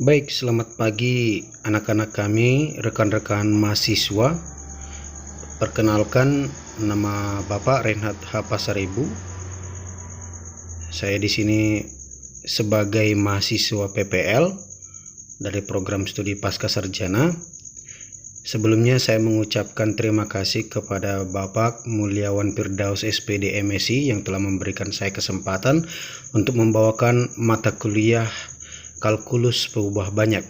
Baik, selamat pagi anak-anak kami, rekan-rekan mahasiswa. Perkenalkan, nama Bapak Renhat H. Pasaribu. Saya di sini sebagai mahasiswa PPL dari program studi pasca sarjana. Sebelumnya saya mengucapkan terima kasih kepada Bapak Mulyawan Firdaus SPD MSI yang telah memberikan saya kesempatan untuk membawakan mata kuliah kalkulus berubah banyak.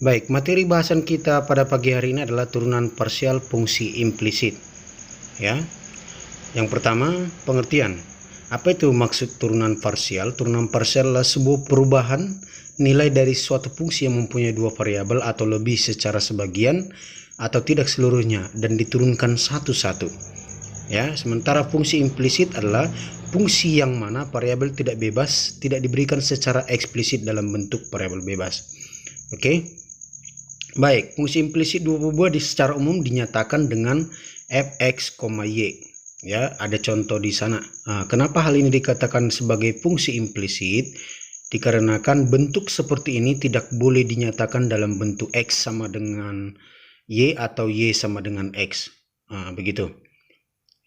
Baik, materi bahasan kita pada pagi hari ini adalah turunan parsial fungsi implisit. Ya. Yang pertama, pengertian. Apa itu maksud turunan parsial? Turunan parsial adalah sebuah perubahan nilai dari suatu fungsi yang mempunyai dua variabel atau lebih secara sebagian atau tidak seluruhnya dan diturunkan satu-satu. Ya, sementara fungsi implisit adalah fungsi yang mana variabel tidak bebas tidak diberikan secara eksplisit dalam bentuk variabel bebas. Oke. Baik, fungsi implisit dua secara umum dinyatakan dengan fx, y. Ya, ada contoh di sana. Nah, kenapa hal ini dikatakan sebagai fungsi implisit? Dikarenakan bentuk seperti ini tidak boleh dinyatakan dalam bentuk x sama dengan y atau y sama dengan x. Nah, begitu.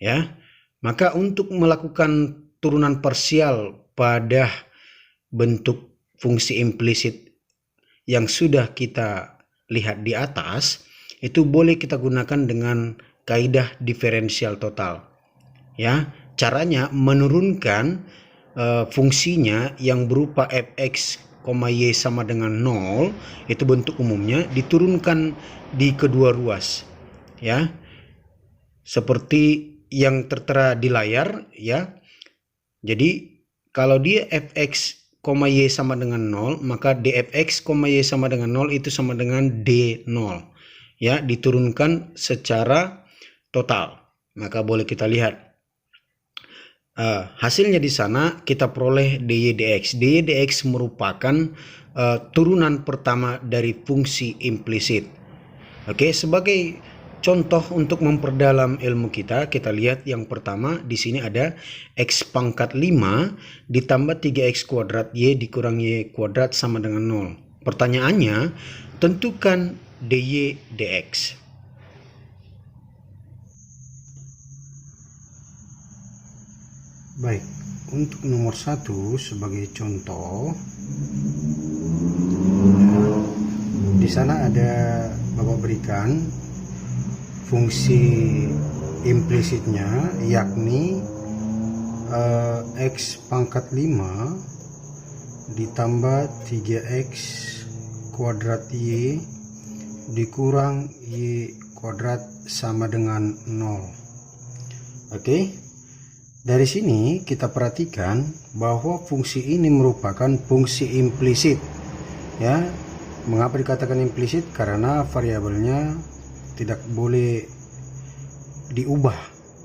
Ya. Maka untuk melakukan turunan parsial pada bentuk fungsi implisit yang sudah kita lihat di atas, itu boleh kita gunakan dengan kaidah diferensial total. Ya, caranya menurunkan fungsinya yang berupa fx, y sama dengan 0, itu bentuk umumnya diturunkan di kedua ruas. Ya. Seperti yang tertera di layar, ya. Jadi kalau dia fx, y sama dengan 0, maka dfx, y sama dengan 0 itu sama dengan d0. Ya, diturunkan secara total. Maka boleh kita lihat hasilnya di sana kita peroleh dy dx. Dy dx merupakan turunan pertama dari fungsi implisit. Oke, sebagai contoh untuk memperdalam ilmu kita lihat yang pertama di sini ada x pangkat 5 ditambah 3x kuadrat y dikurang y kuadrat sama dengan 0. Pertanyaannya, tentukan dy dx. Baik, untuk nomor 1 sebagai contoh, di sana ada Bapak berikan fungsi implisitnya, yakni x pangkat 5 ditambah 3x kuadrat y dikurang y kuadrat sama dengan 0. Oke. Dari sini kita perhatikan bahwa fungsi ini merupakan fungsi implisit. Ya, mengapa dikatakan implisit? Karena variabelnya tidak boleh diubah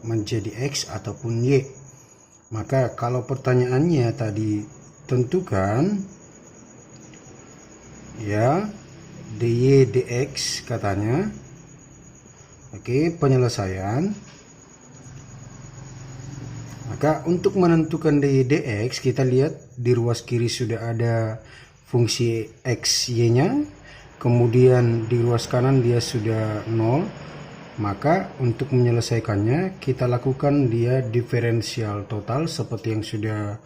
menjadi x ataupun y. Maka kalau pertanyaannya tadi tentukan ya dy dx katanya. Oke, penyelesaian. Maka untuk menentukan dy dx, kita lihat di ruas kiri sudah ada fungsi x y-nya, kemudian di ruas kanan dia sudah 0. Maka untuk menyelesaikannya kita lakukan dia diferensial total seperti yang sudah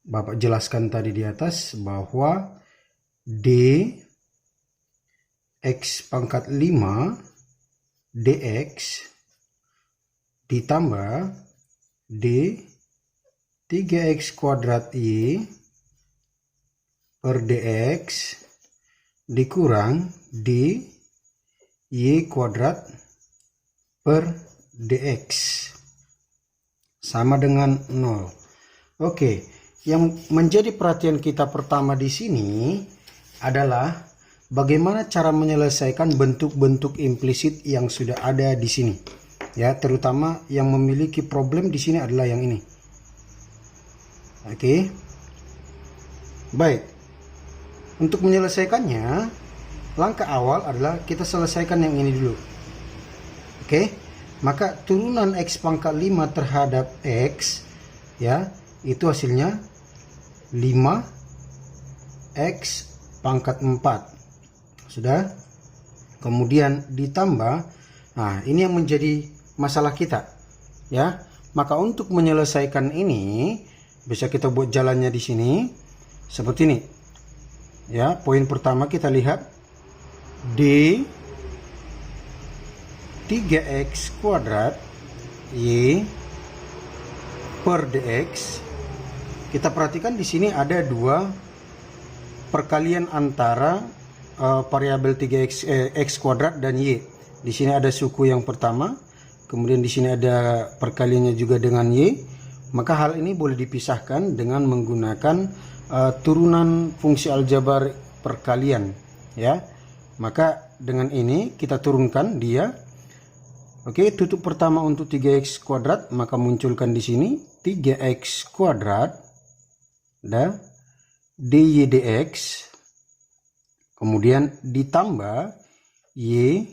Bapak jelaskan tadi di atas, bahwa d x pangkat 5 dx ditambah d 3x kuadrat y per dx dikurang d y kuadrat per dx sama dengan 0. Oke, yang menjadi perhatian kita pertama di sini adalah bagaimana cara menyelesaikan bentuk-bentuk implisit yang sudah ada di sini. Ya, terutama yang memiliki problem di sini adalah yang ini. Oke. Baik. Untuk menyelesaikannya, langkah awal adalah kita selesaikan yang ini dulu. Oke. Maka turunan x pangkat 5 terhadap x, ya, itu hasilnya 5x pangkat 4. Sudah. Kemudian ditambah, nah ini yang menjadi masalah kita, ya. Maka untuk menyelesaikan ini bisa kita buat jalannya di sini seperti ini. Ya, poin pertama kita lihat D 3x kuadrat Y per dx. Kita perhatikan di sini ada dua perkalian antara variabel 3x x kuadrat dan y. Di sini ada suku yang pertama, kemudian di sini ada perkaliannya juga dengan y. Maka hal ini boleh dipisahkan dengan menggunakan turunan fungsi aljabar perkalian, ya. Maka dengan ini kita turunkan dia. Oke, tutup pertama untuk 3x kuadrat, maka munculkan di sini 3x kuadrat dan dy dx, kemudian ditambah y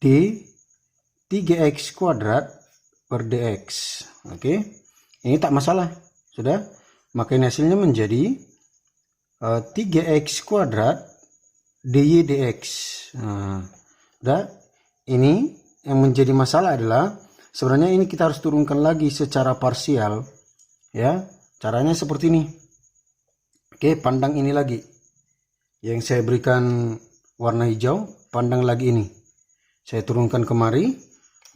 d 3x kuadrat per dx. Oke, ini tak masalah, sudah. Maka ini hasilnya menjadi 3x kuadrat dy dx. Nah, ini yang menjadi masalah adalah sebenarnya ini kita harus turunkan lagi secara parsial, ya. Caranya seperti ini. Oke, pandang ini lagi. Yang saya berikan warna hijau, pandang lagi ini. Saya turunkan kemari,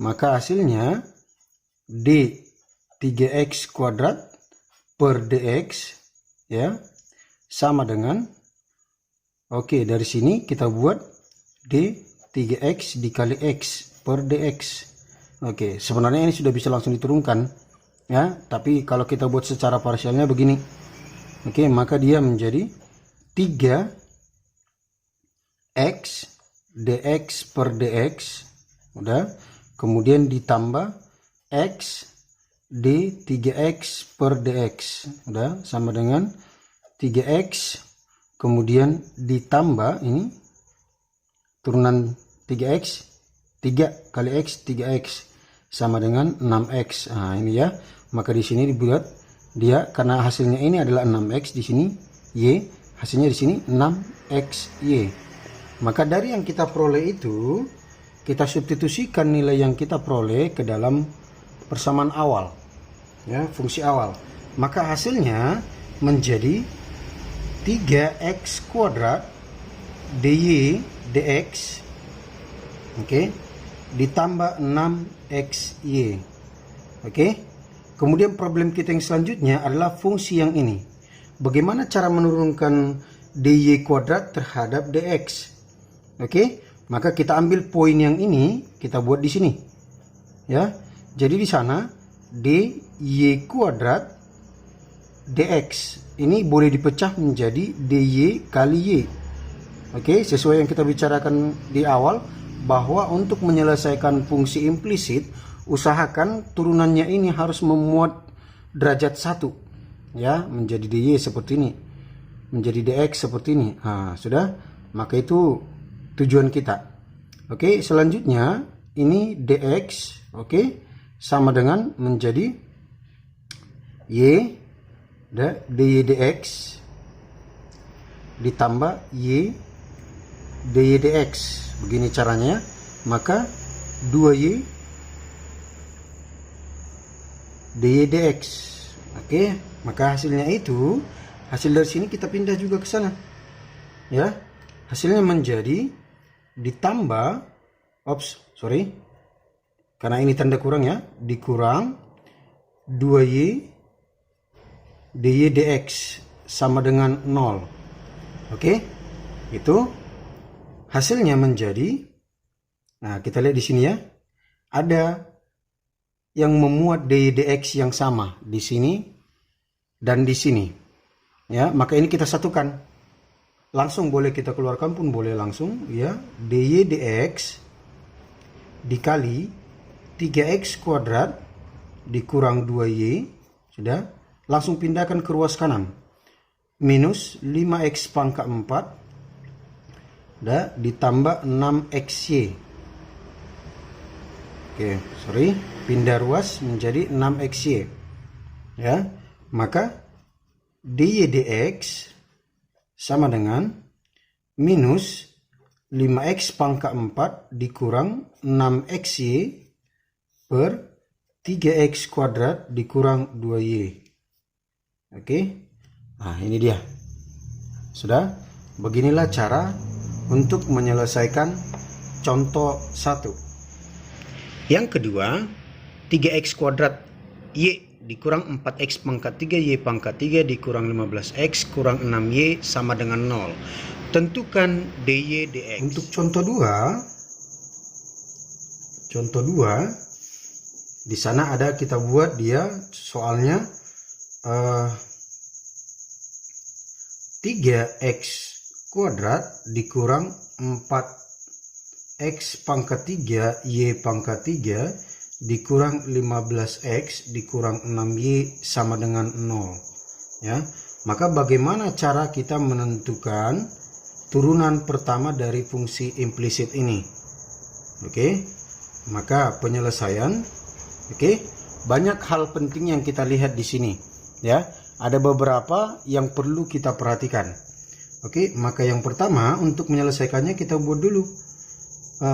maka hasilnya D 3x kuadrat per dx, ya, sama dengan, oke, dari sini kita buat D 3x dikali x per dx. Oke, sebenarnya ini sudah bisa langsung diturunkan, ya, tapi kalau kita buat secara parsialnya begini. Oke, maka dia menjadi 3x dx per dx, udah, kemudian ditambah x d 3x per dx, udah, sama dengan 3x, kemudian ditambah ini turunan 3x, 3 kali x 3x sama dengan 6x. Nah, ini ya. Maka di sini dibuat dia, karena hasilnya ini adalah 6x, di sini y, hasilnya di sini 6xy. Maka dari yang kita peroleh itu, kita substitusikan nilai yang kita peroleh ke dalam persamaan awal, ya, fungsi awal. Maka hasilnya menjadi 3x kuadrat dy dx, oke, ditambah 6xy. Oke. Kemudian problem kita yang selanjutnya adalah fungsi yang ini. Bagaimana cara menurunkan dy kuadrat terhadap dx? Oke, maka kita ambil poin yang ini, kita buat di sini, ya. Jadi di sana dy kuadrat dx ini boleh dipecah menjadi dy kali y. Oke, sesuai yang kita bicarakan di awal, bahwa untuk menyelesaikan fungsi implisit, usahakan turunannya ini harus memuat derajat 1, ya, menjadi dy seperti ini, menjadi dx seperti ini. Nah, sudah, maka itu tujuan kita. Oke, selanjutnya ini dx, oke, sama dengan menjadi y dy dx ditambah y dy dx. Begini caranya. Maka 2y dy dx. Oke, maka hasilnya itu, hasil dari sini kita pindah juga ke sana, ya. Hasilnya menjadi ditambah, karena ini tanda kurang, ya, dikurang 2y dy dx sama dengan 0. Oke, itu hasilnya menjadi, nah kita lihat di sini, ya, ada yang memuat dy dx yang sama di sini dan di sini, ya. Maka ini kita satukan. Langsung boleh kita keluarkan pun boleh langsung, ya. Dy dx dikali 3x kuadrat dikurang 2y, sudah, langsung pindahkan ke ruas kanan, minus 5x pangkat 4 ditambah 6xy. Oke, pindah ruas menjadi 6xy, ya. Maka dy dx sama dengan minus 5x pangkat 4 dikurang 6xy per 3x kuadrat dikurang 2y. Oke. Nah, ini dia. Sudah. Beginilah cara untuk menyelesaikan contoh 1. Yang kedua, 3x kuadrat y dikurang 4x pangkat 3y pangkat 3 dikurang 15x kurang 6y sama dengan 0. Tentukan dy dx. Untuk contoh 2 di sana ada, kita buat dia soalnya 3x kuadrat dikurang 4x pangkat 3 y pangkat 3 dikurang 15x dikurang 6y sama dengan 0. Ya, maka bagaimana cara kita menentukan turunan pertama dari fungsi implisit ini? Oke, maka penyelesaian. Oke, banyak hal penting yang kita lihat di sini. Ya, ada beberapa yang perlu kita perhatikan. Oke, maka yang pertama untuk menyelesaikannya kita buat dulu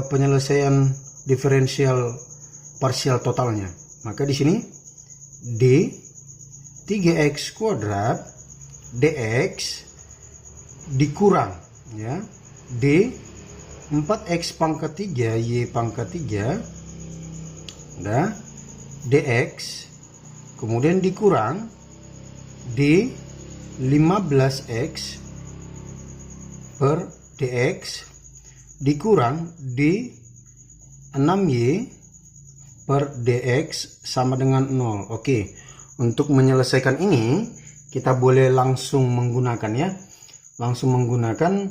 penyelesaian diferensial parsial totalnya. Maka di sini d 3x kuadrat dx dikurang ya d 4x pangkat 3 y pangkat 3 udah dx kemudian dikurang d 15x per dx dikurang d 6y per dx sama dengan 0. Oke, untuk menyelesaikan ini kita boleh langsung menggunakan ya, langsung menggunakan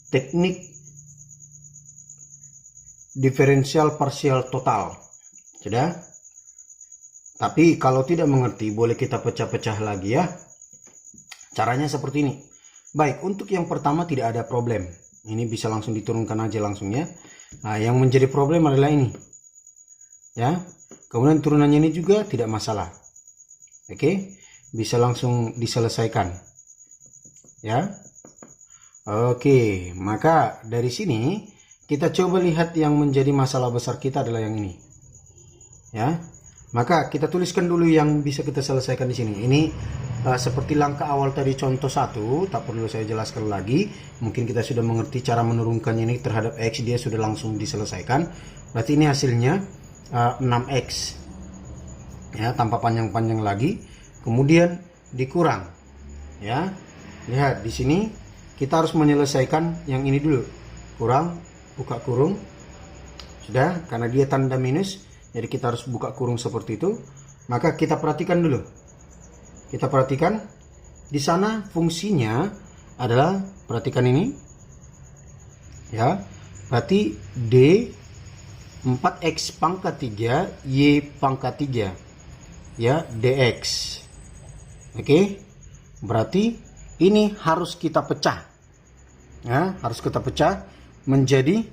teknik diferensial parsial total. Sudah? Tapi kalau tidak mengerti boleh kita pecah-pecah lagi ya. Caranya seperti ini. Baik, untuk yang pertama tidak ada problem. Ini bisa langsung diturunkan aja langsung ya. Nah, yang menjadi problem adalah ini. Ya. Kemudian turunannya ini juga tidak masalah. Oke, bisa langsung diselesaikan. Ya. Oke, maka dari sini kita coba lihat yang menjadi masalah besar kita adalah yang ini. Ya. Maka kita tuliskan dulu yang bisa kita selesaikan di sini. Ini seperti langkah awal tadi contoh 1, tak perlu saya jelaskan lagi. Mungkin kita sudah mengerti cara menurunkannya ini terhadap x, dia sudah langsung diselesaikan. Berarti ini hasilnya 6x. Ya, tanpa panjang-panjang lagi. Kemudian dikurang. Ya. Lihat di sini kita harus menyelesaikan yang ini dulu. Kurang, buka kurung. Sudah, karena dia tanda minus, jadi kita harus buka kurung seperti itu. Maka kita perhatikan dulu. Kita perhatikan di sana fungsinya adalah, perhatikan ini ya, berarti d 4x pangkat 3 y pangkat 3 ya dx. Oke, berarti ini harus kita pecah ya, harus kita pecah menjadi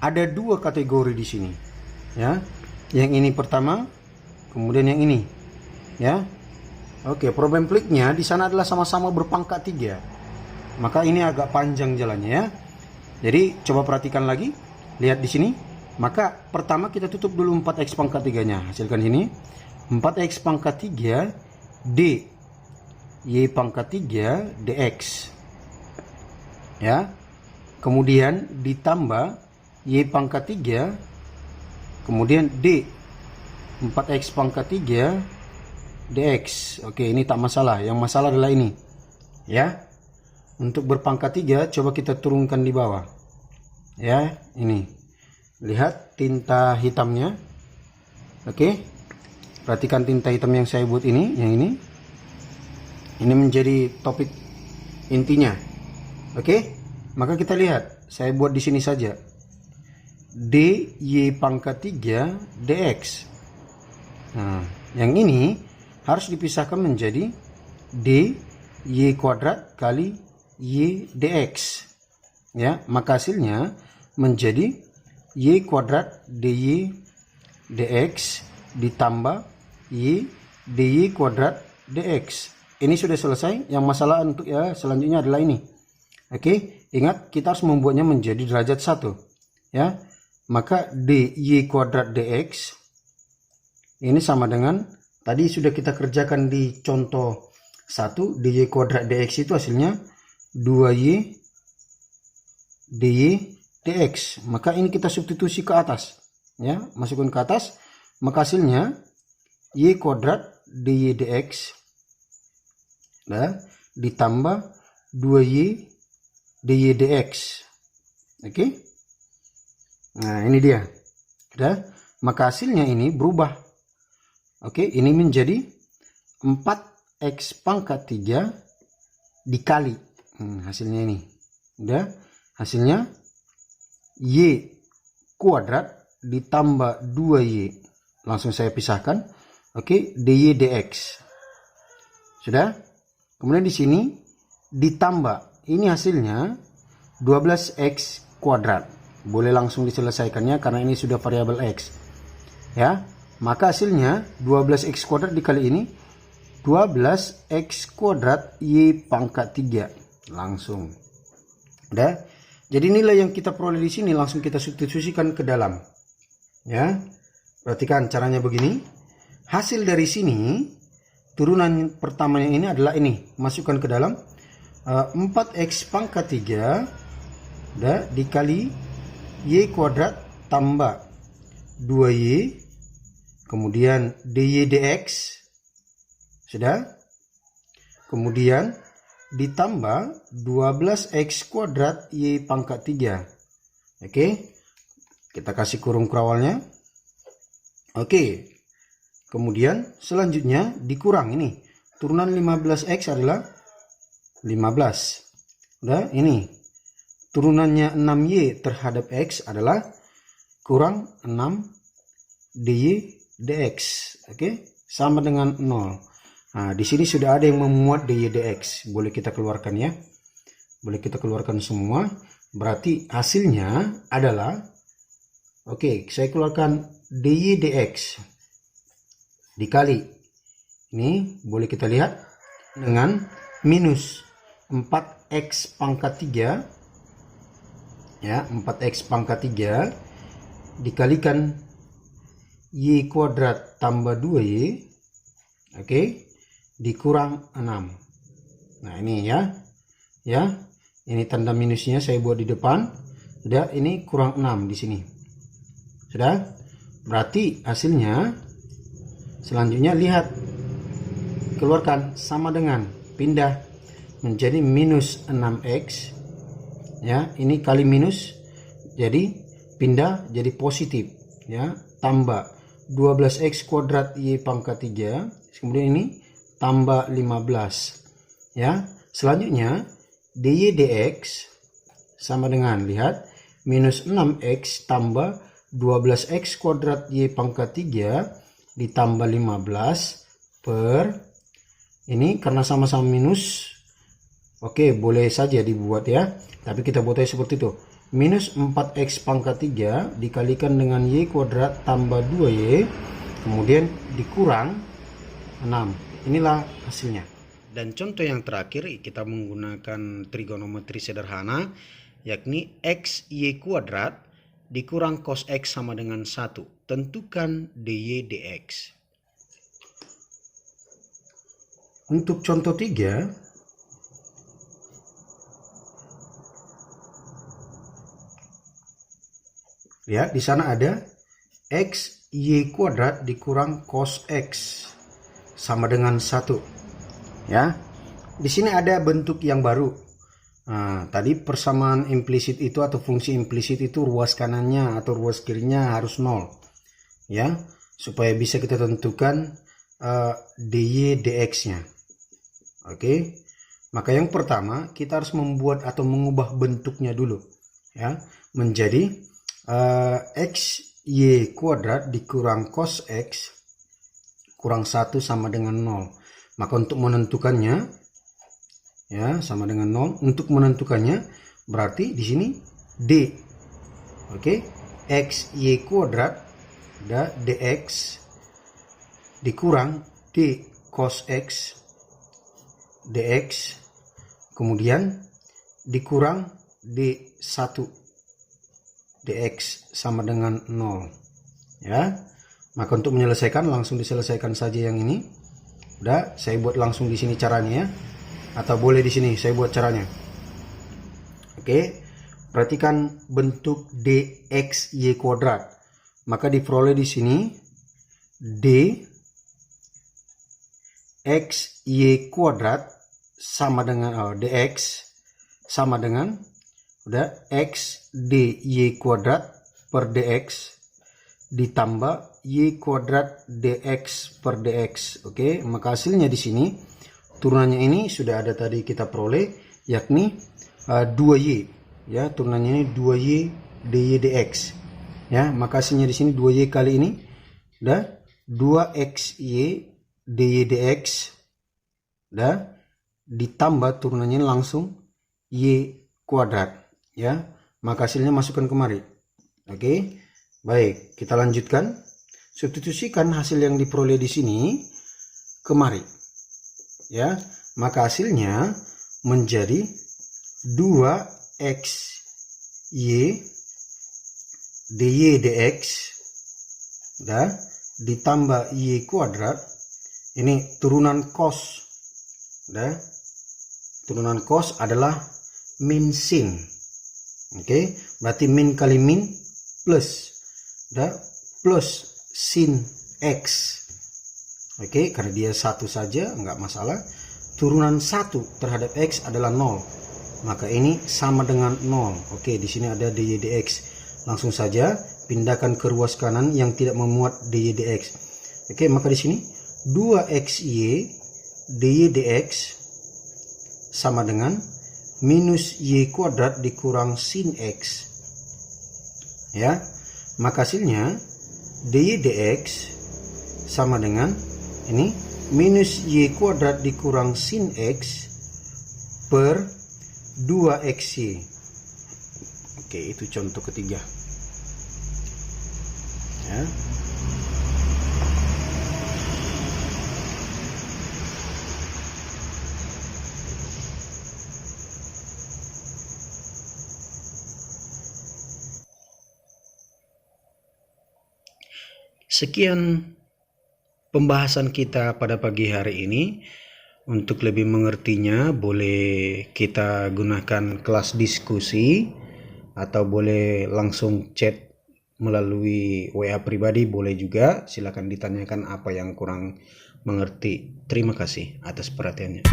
ada dua kategori di sini ya, yang ini pertama kemudian yang ini ya. Oke, problem kliknya di sana adalah sama-sama berpangkat 3. Maka ini agak panjang jalannya ya. Jadi coba perhatikan lagi, lihat di sini. Maka pertama kita tutup dulu 4x pangkat 3-nya. Hasilkan sini 4x pangkat 3 d y pangkat 3 dx. Ya. Kemudian ditambah y pangkat 3 kemudian d 4x pangkat 3 dx. Oke, ini tak masalah. Yang masalah adalah ini. Ya. Untuk berpangkat 3 coba kita turunkan di bawah. Ya, ini. Lihat tinta hitamnya. Oke. Perhatikan tinta hitam yang saya buat ini, yang ini. Ini menjadi topik intinya. Oke. Maka kita lihat, saya buat di sini saja. dy pangkat 3 dx. Nah, yang ini harus dipisahkan menjadi d y kuadrat kali y dx. Ya, maka hasilnya menjadi y kuadrat dy dx ditambah y dy kuadrat dx. ini sudah selesai. Yang masalah untuk ya selanjutnya adalah ini. Oke, ingat kita harus membuatnya menjadi derajat 1 ya. Maka dy kuadrat dx ini sama dengan tadi sudah kita kerjakan di contoh 1, dy kuadrat dx itu hasilnya 2y dy dx. Maka ini kita substitusi ke atas ya, masukkan ke atas, maka hasilnya y kuadrat dy dx ditambah 2y dy dx. Oke. Nah, ini dia. Sudah. Maka hasilnya ini berubah. Oke, ini menjadi 4x pangkat 3 dikali. Hasilnya ini. Udah. Hasilnya y kuadrat ditambah 2y. Langsung saya pisahkan. Oke, dy dx. Sudah. Kemudian di sini ditambah. Ini hasilnya 12x kuadrat. Boleh langsung diselesaikannya karena ini sudah variabel x. Ya. Maka hasilnya 12x kuadrat dikali ini 12x kuadrat y pangkat 3. Langsung. Udah. Jadi nilai yang kita peroleh di sini langsung kita substitusikan ke dalam. Ya. Perhatikan caranya begini. Hasil dari sini turunan pertamanya ini adalah ini. Masukkan ke dalam 4x pangkat 3 dikali y kuadrat tambah 2y kemudian dy dx. Sudah. Kemudian ditambah 12x kuadrat y pangkat 3. Oke. Kita kasih kurung kerawalnya. Oke. Kemudian selanjutnya dikurang ini. Turunan 15x adalah 15. Udah, ini turunannya 6y terhadap x adalah kurang 6 dy dx. Oke, sama dengan 0. Nah, di sini sudah ada yang memuat dy dx. Boleh kita keluarkan ya. Boleh kita keluarkan semua. Berarti hasilnya adalah oke, saya keluarkan dy dx dikali ini boleh kita lihat dengan minus 4x pangkat 3 ya, 4x pangkat 3 dikalikan y kuadrat tambah 2y, oke, dikurang 6. Nah ini ya, ini tanda minusnya saya buat di depan. Sudah, ini kurang 6 di sini. Sudah, berarti hasilnya selanjutnya lihat, keluarkan sama dengan pindah menjadi minus 6x ya, ini kali minus jadi pindah jadi positif ya, tambah 12x kuadrat y pangkat 3, kemudian ini tambah 15 ya. Selanjutnya dy dx sama dengan, lihat, minus 6x tambah 12x kuadrat y pangkat 3 ditambah 15 per ini, karena sama-sama minus, oke, boleh saja dibuat ya, tapi kita buatnya seperti itu. Minus 4x pangkat 3 dikalikan dengan y kuadrat tambah 2y kemudian dikurang 6. Inilah hasilnya. Dan contoh yang terakhir kita menggunakan trigonometri sederhana, yakni x y kuadrat dikurang cos x sama dengan 1. Tentukan dy dx. Untuk contoh 3, lihat di sana ada x y kuadrat dikurang cos x sama dengan 1. Ya. Di sini ada bentuk yang baru. Nah, tadi persamaan implisit itu atau fungsi implisit itu ruas kanannya atau ruas kirinya harus 0. Ya, supaya bisa kita tentukan dy dx-nya. Oke. Maka yang pertama kita harus membuat atau mengubah bentuknya dulu ya, menjadi x y kuadrat dikurang cos x kurang 1 sama dengan 0. Maka untuk menentukannya ya sama dengan 0. Untuk menentukannya berarti di sini d. Oke. X y kuadrat dx dikurang d cos x dx, kemudian dikurang d1 dx sama dengan 0 ya. Maka untuk menyelesaikan langsung diselesaikan saja yang ini. Udah, saya buat langsung di sini caranya ya. Atau boleh di sini saya buat caranya. Oke, perhatikan bentuk dxy kuadrat. Maka diperoleh di sini d xy kuadrat sama dengan dx sama dengan udah x dy kuadrat per dx ditambah y kuadrat dx per dx. Oke, maka hasilnya di sini turunannya ini sudah ada tadi kita peroleh, yakni 2y ya, turunannya ini 2y dy dx ya. Maka hasilnya di sini 2y kali ini udah 2xy dy dx udah ditambah turunannya langsung y kuadrat ya. Maka hasilnya masukkan kemari. Oke, baik, kita lanjutkan. Substitusikan hasil yang diperoleh di sini kemari ya. Maka hasilnya menjadi 2xy dy dx udah ditambah y kuadrat, ini turunan cos udah, turunan cos adalah min sin. Oke, berarti min kali min plus udah plus sin x. Oke, karena dia satu saja nggak masalah. Turunan 1 terhadap x adalah 0, maka ini sama dengan 0. Oke, di sini ada dy dx. Langsung saja pindahkan ke ruas kanan yang tidak memuat dy dx. Oke, maka di sini 2xy dy dx sama dengan minus y kuadrat dikurang sin x ya. Maka hasilnya dy dx sama dengan ini minus y kuadrat dikurang sin x per 2xy. Oke, itu contoh ketiga ya. Sekian pembahasan kita pada pagi hari ini. Untuk lebih mengertinya boleh kita gunakan kelas diskusi atau boleh langsung chat melalui WA pribadi, boleh juga. Silakan ditanyakan apa yang kurang mengerti. Terima kasih atas perhatiannya.